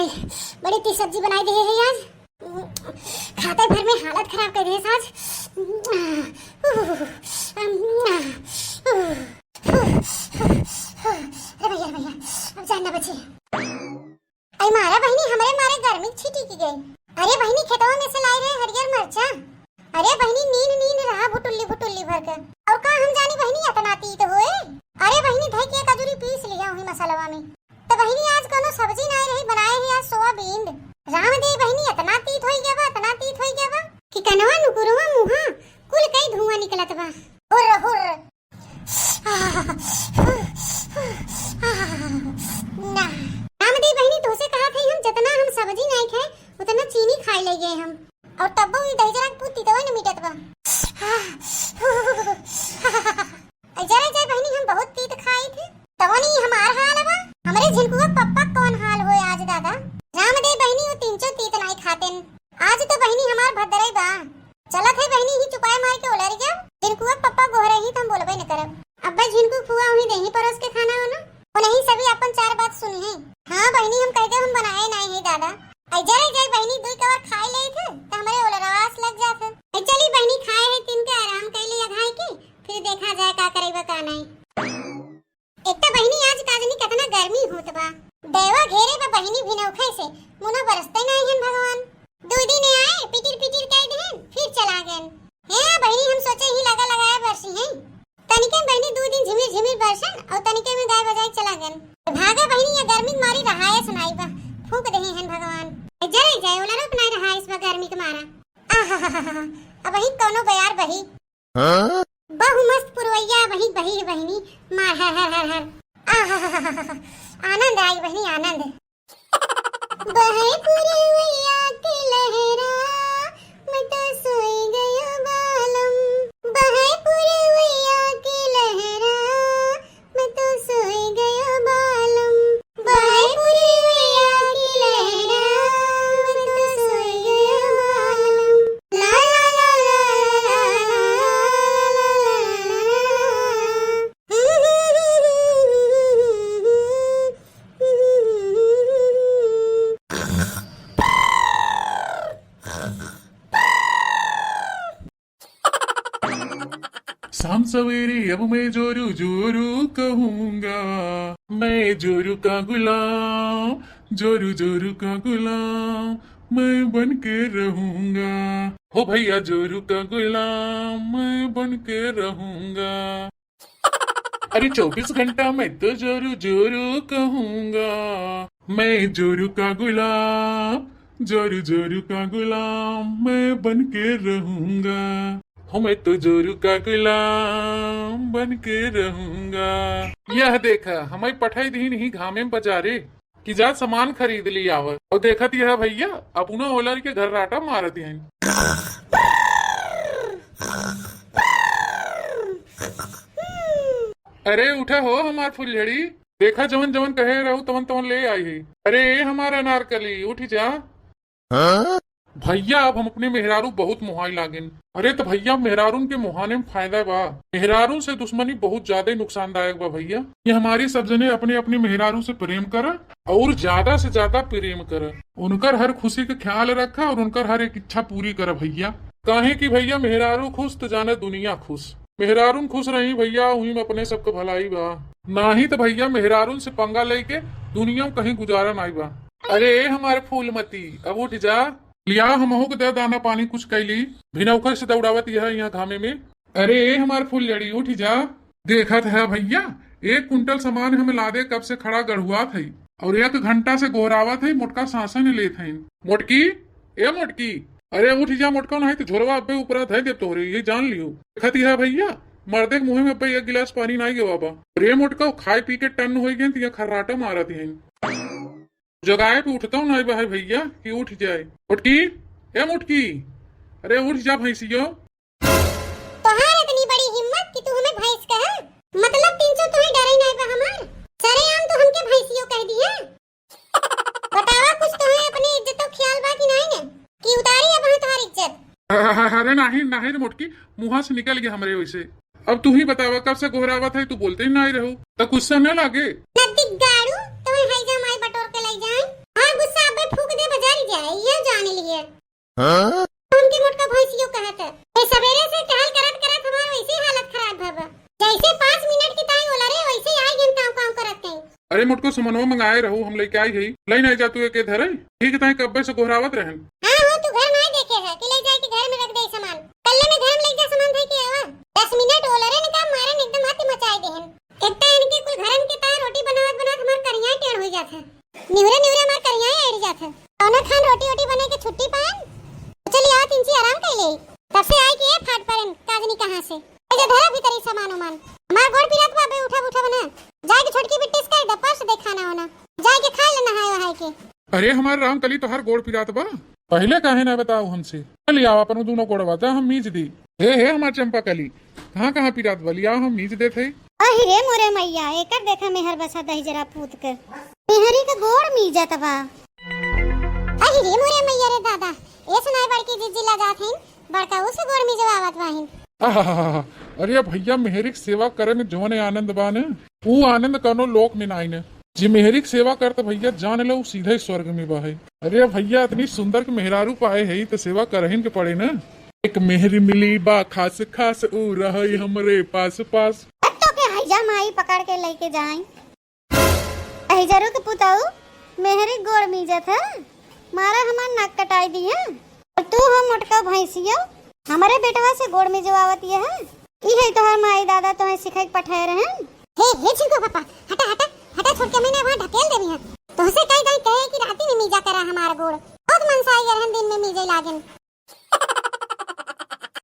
माई बड़ी ती सब्जी बनाई दे है आज। खाते भर में हालत खराब कर दे आज। अरे भैया भैया अब जानना बची। अरे मारा बहनी हमारे मारे गर्मी छिटी की गई। अरे बहनी खेतवा में से लाई रहे हरियर मरचा। अरे बहनी नीन नीन रहा भुटुल्ली भुटुल्ली भर कर। और का हम जानी बहनी इतना तीत होए। अरे बहनी धई के कजूरी पीस लिया हुई मसालावा में। तो बहनी आज कोनो सब्जी नहीं रही बनाए है आज सोयाबीन। राम दे बहनी इतना तीत होई गया बा कि कनवा नुकुरवा मुहा कुल कई धुआं निकलत बा। हुर हुर ना रामदेव बहनी तोसे कहा थे हम जितना हम सब्जी नहीं खाए उतना चीनी खाए ले गए हम। और तब भी दही जरा पूती तो न मिटत बा। जरा जय बहनी हम बहुत तीत खाई थे तब नहीं हमार हाल बा। हमारे झिनकुआ पप्पा कौन हाल होए आज दादा। रामदेव बहनी वो तीन चो तीत नहीं खातेन। आज तो बहनी हमार भद्दरई बा। चलत है बहनी ही चुपाए मार के उलर जा। झिनकुआ पप्पा गोहरे ही तुम बोलबे न करब। अब्बा झिनकू फुआ उन्हीं देही परोस के खाना हो ना। और नहीं सभी अपन चार बात सुनी है। हाँ बहनी हम कह के हम बनाए नहीं है दादा। जय जय बहनी दुई कवर खाए ले थे तो हमारे उलरवास लग जाते। चली बहनी खाए है तीन के आराम कर लिया घाय के फिर देखा जाए का करेगा का नहीं। एक तो बहनी आज काजनी कितना गर्मी होत बा। देवा घेरे बा बहनी भिनौखे से मुना बरसते नहीं है भगवान। दो दिन आए पिटिर पिटिर कह देन फिर चला गए। है बहनी हम सोचे ही लगा लगाया बरसी है। तनिके बहनी दो दिन झिमिर झिमिर बरसन और तनिके में गाय बजाई चला गए। भागा बहनी ये गर्मी मारी रहा है सुनाई बा फूक दे हैं भगवान। जय जय ओला रोक नहीं रहा इस बार गर्मी के मारा। अब वही कोनो बयार बही बहु मस्त पुरवैया वही बही बहनी मार हर आनंद आई बहनी आनंद। बहे पुरवैया की लहरा मैं तो सोई गया बालम। बहे पुरवैया की लहरा मैं तो सोई गया बालम। बहे पुरवैया की लहरा मैं तो सोई गया बालम। ला ला ला ला शाम सवेरे अब मैं जोरू जोरू कहूँगा। मैं जोरू का गुलाम जोरू जोरू का गुलाम मैं बन के रहूँगा। हो भैया जोरू का गुलाम मैं बन के रहूँगा। अरे 24 घंटा मैं तो जोरू जोरू कहूँगा। मैं जोरू का गुलाम जोरू जोरू का गुलाम मैं बन के रहूँगा। हो मैं तो जोरू का गुलाम बन के रहूंगा। यह देखा हमारी पठाई दी नहीं घामे में बाजारे कि जा सामान खरीद ली आवत और देखत यह भैया अपना ओलर के घर राटा मारत हैं। अरे उठा हो हमार फुलझड़ी देखा जवन जवन कहे रहू तवन तवन ले आई है। अरे हमारा अनारकली उठ जा। भैया अब हम अपने मेहरारू बहुत मुहाई लागेन। अरे तो भैया मेहरारून के मुहाने में फायदा बा। मेहरारू से दुश्मनी बहुत ज्यादा नुकसानदायक बा भैया। ये हमारी सब जने अपने अपने मेहरारू से प्रेम करा और ज्यादा से ज्यादा प्रेम करा। उनकर हर खुशी का ख्याल रखा और उनकर हर एक इच्छा पूरी करा भैया। काहे कि भैया मेहरारू खुश तो जाने दुनिया खुश। मेहरारून खुश रही भैया वही में अपने सबका भलाई बा। ना ही तो भैया मेहरारून से पंगा लेके दुनिया में कहीं गुजारा नहीं बा। अरे हमारे फूलमती अब उठ जा। लिया हमहू के दे दाना पानी कुछ कैली भिनौकर से दौड़ावत यह यहाँ घामे में। अरे हमारे फूल जड़ी उठ जा। देखत है भैया 1 कुंटल सामान हमें लादे कब से खड़ा गढ़ुआ थे और 1 घंटा से गोहरावत है मोटका सांसा ने ले थे। मोटकी ए मोटकी अरे उठ जा मोटका नहीं तो झोरवा अब्बे ऊपर थे देव तोहरे ये जान लियो। देखत है भैया मर्दे के मुँह में अब्बे 1 गिलास पानी नहीं गवा बा। रे मोटका खाए पी के टन हो गए तो खर्राटा मारत है। जगाए पे उठता हूँ नहीं भाई भैया कि उठ जाए। मुटकी ए मुटकी अरे उठ जा भैंसियो। तोहार इतनी बड़ी हिम्मत कि तू हमें भैंस कह मतलब 300 तुम्हें डरे नहीं बा हमार। सारे आम तो हमके भैंसियो कह दिया। बतावा कुछ तुम्हें अपनी इज्जत तो ख्याल बा कि नहीं ने कि उतारी अब तुम्हारी इज्जत। अरे नहीं नहीं मुटकी मुँह से निकल गया हमारे वैसे। अब तू ही बतावा कब से गोहरावत है तू बोलते ही नहीं रहो तो गुस्सा न लागे। नदी गाड़ू तुम्हें हैजा माई बटोर के ले जाए। हां गुस्सा अब जाए ये जान लिए हमके मोटका भैंसियो कहत है ए सवेरे से टहल करत हमार वैसे हालत खराब भबा जैसे 5 मिनट की ताई होला रे वैसे आई हम काम करत हैं। अरे मोटको सामानवा मंगाए रहू हम लेके आई गई लई नहीं जा तू के धरे ठीक ताई कब्बे से गोहरावत रहन। हां हो तू घर नहीं देखे है कि ले जाए के घर में रख दे सामान कल्ले में घर में ले जा सामान दे के आवा 10 मिनट होला रे निका मारे एकदम हाथ मचाई देहन एकटा इनके कुल घरन के ता रोटी बनावत हमार करिया टेढ़ हो जात है निवरे हमार करिया एड़ जात है कौन खान रोटी बने के छुट्टी पाएन चलिए आओ तीन सी आराम कर ले तब से आई के फाट पड़न काजनी कहां से ए धरा भीतरी सामान उमान हमार गोड़ पिरात बाबे उठा बना जाए के छोटकी बिट्टी से कह दपा से देखाना होना जाए के खा लेना है वहां के। अरे हमार राम कली तो हर गोड़ पिरात बा पहले काहे ना बताओ हमसे चलिए आओ अपन दोनों गोड़वा जा हम मीज दी हे हमार चंपा कली कहाँ पिरात बलिया हम मीज दे थे। अहि रे मोरे मैया एकर देखा मेहर बसा दही जरा पूत कर मेहरी का गोड़ मीजत बा अहि रे मोरे मैया रे दादा ए सुनाई बड़की जिज्जी लगा थीन बड़का उस गोड़ मीजवावत वाहिन। अरे भैया मेहरिक सेवा करे में जोने आनंद बाने वो आनंद कनो लोक में नाई ने जी मेहरिक सेवा करते भैया जान लो सीधे स्वर्ग में बा है। अरे भैया इतनी सुंदर के मेहरारू पाए है तो सेवा करहिन के पड़े ना एक मेहरी मिली बा खास खास ऊ रही हमरे पास पास तो के हैजा माई पकड़ के लेके जाए हैजरो के पुताऊ मेहरी गोड़ मीजत है मारा हमार नाक कटाई दी है और तू हम मोटका भैंसियो हमारे बेटवा से गोड़ में जवावत ये है ई है तोहर माई दादा तोहे सिखाई पठाए रहन। हे छिंको पापा हटा छोड़ के मैंने वहां ढकेल देनी है तो से कई कहे कि राती में मीजा करा हमारा गोड़ बहुत मनसाई रहन दिन में मीजे लागन